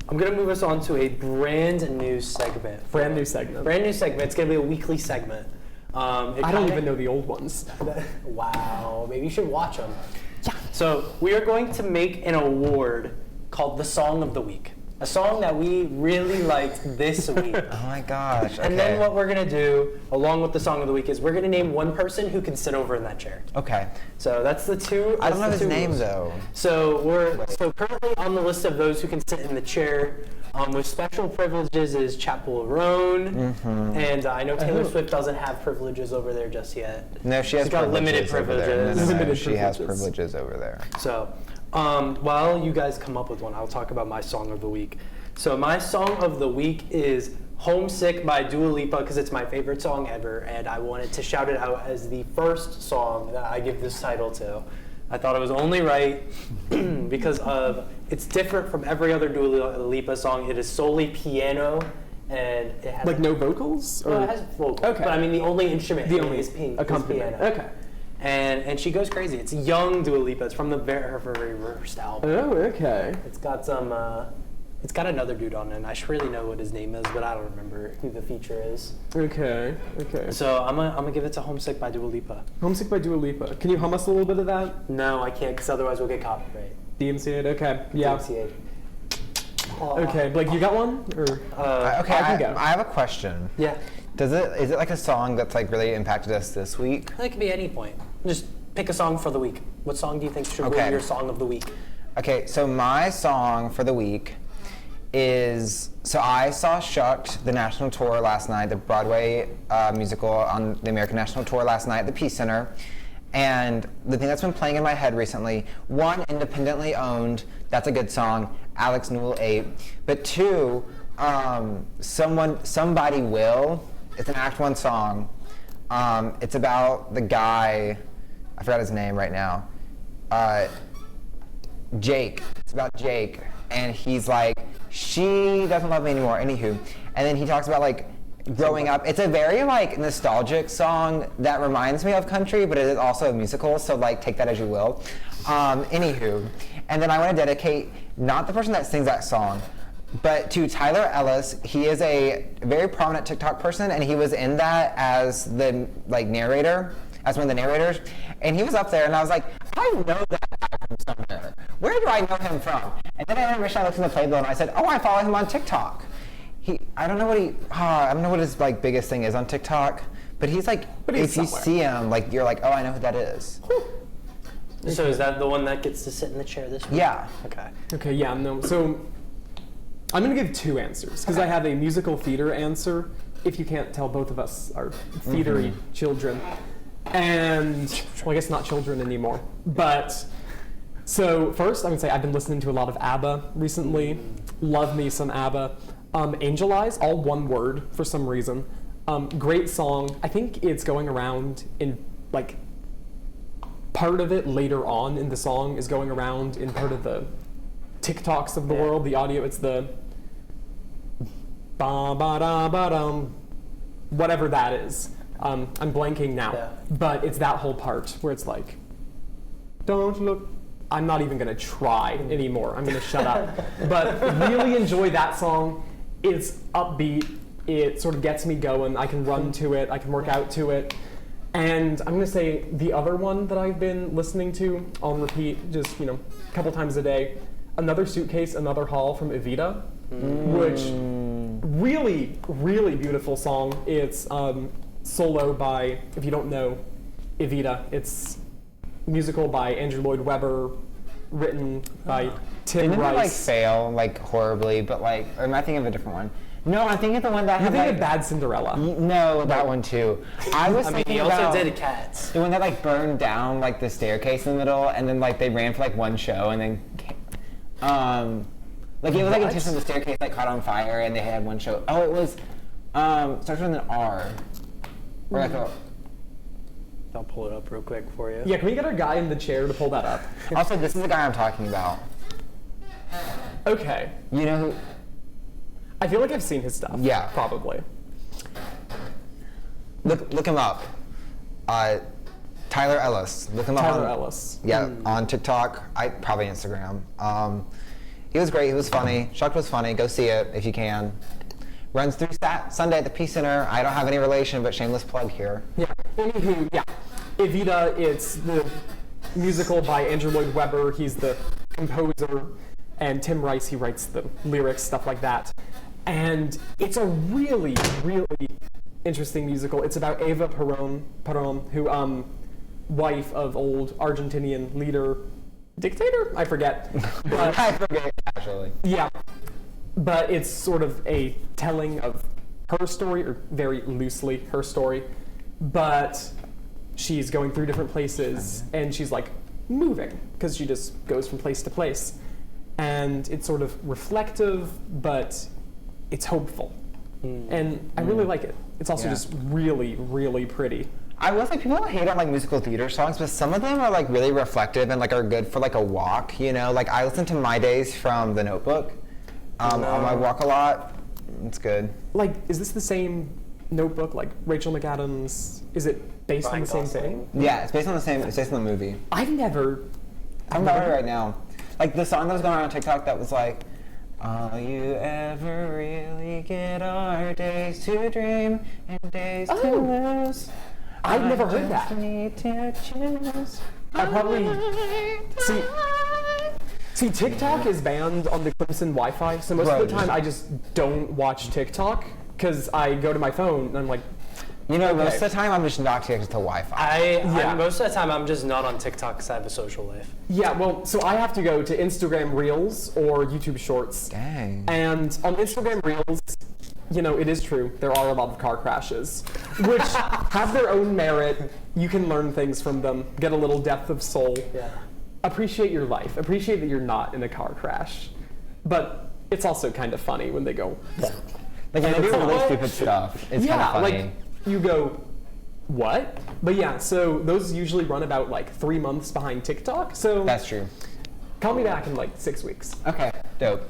I'm going to move us on to a brand new segment. Brand new segment. Brand new segment. It's going to be a weekly segment. I don't even know the old ones. Wow. Maybe you should watch them. Yeah. So we are going to make an award called the Song of the Week. A song that we really liked this week. Oh my gosh. Okay. And then what we're going to do, along with the Song of the Week, is we're going to name one person who can sit over in that chair. Okay. So that's the two. I don't know his name though. So currently on the list of those who can sit in the chair with special privileges is Chapel Roan, and I know Taylor Swift doesn't have privileges over there just yet. No, she has She's got limited privileges. She has privileges over there. So while you guys come up with one, I'll talk about my Song of the Week. So my Song of the Week is Homesick by Dua Lipa because it's my favorite song ever, and I wanted to shout it out as the first song that I give this title to. I thought it was only right because it's different from every other Dua Lipa song. It is solely piano, and it has no vocals. Well, it has vocals. Okay. But I mean, the only instrument is piano. Okay. And she goes crazy. It's young Dua Lipa. It's from her very first album. Oh, okay. It's got some. It's got another dude on it, and I should really know what his name is, but I don't remember who the feature is. Okay. So I'm gonna give it to Homesick by Dua Lipa. Homesick by Dua Lipa. Can you hum us a little bit of that? No, I can't, because otherwise we'll get copyright. DMCA'd? Okay. Yeah. DMCA'd. Okay, Blake, you got one? Or okay, I have a question. Yeah. Is it like a song that's like really impacted us this week? It could be any point. Just pick a song for the week. What song do you think should be your Song of the Week? Okay, so my song for the week is, so I saw Shucked, the national tour last night, the Broadway musical on the American National Tour last night at the Peace Center. And the thing that's been playing in my head recently, one, independently owned, that's a good song, Alex Newell 8. But two, Somebody Will, it's an Act One song. It's about the guy, I forgot his name right now, Jake. It's about Jake, and he's like, she doesn't love me anymore, anywho. And then he talks about like growing up. It's a very like nostalgic song that reminds me of country, but it is also a musical, so like take that as you will. Anywho, and then I want to dedicate not the person that sings that song, but to Tyler Ellis. He is a very prominent TikTok person, and he was in that as the narrator, as one of the narrators. And he was up there, and I was like, I know that guy from somewhere. Where do I know him from? And then I looked in the playbill, and I said, oh, I follow him on TikTok. I don't know what his like biggest thing is on TikTok, but he's like, if you see him, like you're like, oh, I know who that is. So is that the one that gets to sit in the chair this week? Yeah. Okay. Yeah. No. So I'm gonna give two answers because I have a musical theater answer. If you can't tell, both of us are theatery children, and well, I guess not children anymore. But so first, I would say I've been listening to a lot of ABBA recently. Love me some ABBA. Angel Eyes, all one word for some reason. Great song. I think it's going around in like part of it later on in the song is going around in part of the TikToks of the world. The audio, it's the ba ba da ba dum, whatever that is. I'm blanking now, but it's that whole part where it's like, don't look. I'm not even gonna try anymore. I'm gonna shut up. But really enjoy that song. It's upbeat. It sort of gets me going. I can run to it. I can work out to it. And I'm gonna say the other one that I've been listening to on repeat, just a couple times a day, Another Suitcase, Another Haul from Evita, which really, really beautiful song. It's solo by, if you don't know, Evita. It's musical by Andrew Lloyd Webber, written by Tim Didn't Rice. it like fail like horribly, but like, or am I thinking of a different one? No, I'm thinking of the one that You had think like of Bad Cinderella? No, that one too. I was thinking he about also did Cats. the one that like burned down like the staircase in the middle, and then like they ran for like one show, and then like it was like intentional. The staircase like caught on fire, and they had one show. Oh, it was starts with an R, or like a. I'll pull it up real quick for you. Yeah, can we get our guy in the chair to pull that up? Also, this is the guy I'm talking about. Okay. You know who? I feel like I've seen his stuff. Yeah. Probably. Look him up. Tyler Ellis. Look him up. Tyler Ellis. Yeah, on TikTok. Probably Instagram. He was great. He was funny. Shucked was funny. Go see it if you can. Runs through Sunday at the Peace Center. I don't have any relation, but shameless plug here. Yeah. Anywho, yeah. Evita, it's the musical by Andrew Lloyd Webber. He's the composer, and Tim Rice, he writes the lyrics, stuff like that. And it's a really, really interesting musical. It's about Eva Perón, who, wife of old Argentinian leader, dictator? I forget. But, I forget, actually. yeah. But it's sort of a telling of her story, or very loosely her story. But she's going through different places, and she's like moving, because she just goes from place to place. And it's sort of reflective, but it's hopeful. And I really like it. It's also just really, really pretty. I will say people hate on like musical theater songs, but some of them are like really reflective and like are good for like a walk, you know? Like I listen to My Days from The Notebook on my walk a lot. It's good. Like, is this the same Notebook, like Rachel McAdams? Is it based on the same thing? Yeah, it's based on the movie. I've never. I'm about it right now. Like the song that was going around on TikTok that was like, all you ever really get are days to dream and days to lose. I've never heard that. Need to choose. I probably see TikTok is banned on the Clemson Wi-Fi, so most of the time I just don't watch TikTok because I go to my phone and I'm like, you know, most of the time I'm just not connected to Wi-Fi. Most of the time I'm just not on TikTok because I have a social life. Yeah, well, so I have to go to Instagram Reels or YouTube Shorts. Dang. And on Instagram Reels, you know, it is true, there are a lot of car crashes, which have their own merit. You can learn things from them, get a little depth of soul. Yeah. Appreciate your life. Appreciate that you're not in a car crash. But it's also kind of funny when they go, Like when they do really stupid stuff, it's kind of funny. like you go, what? But yeah, so those usually run about like 3 months behind TikTok. So That's true. call me back in like 6 weeks. Okay, dope.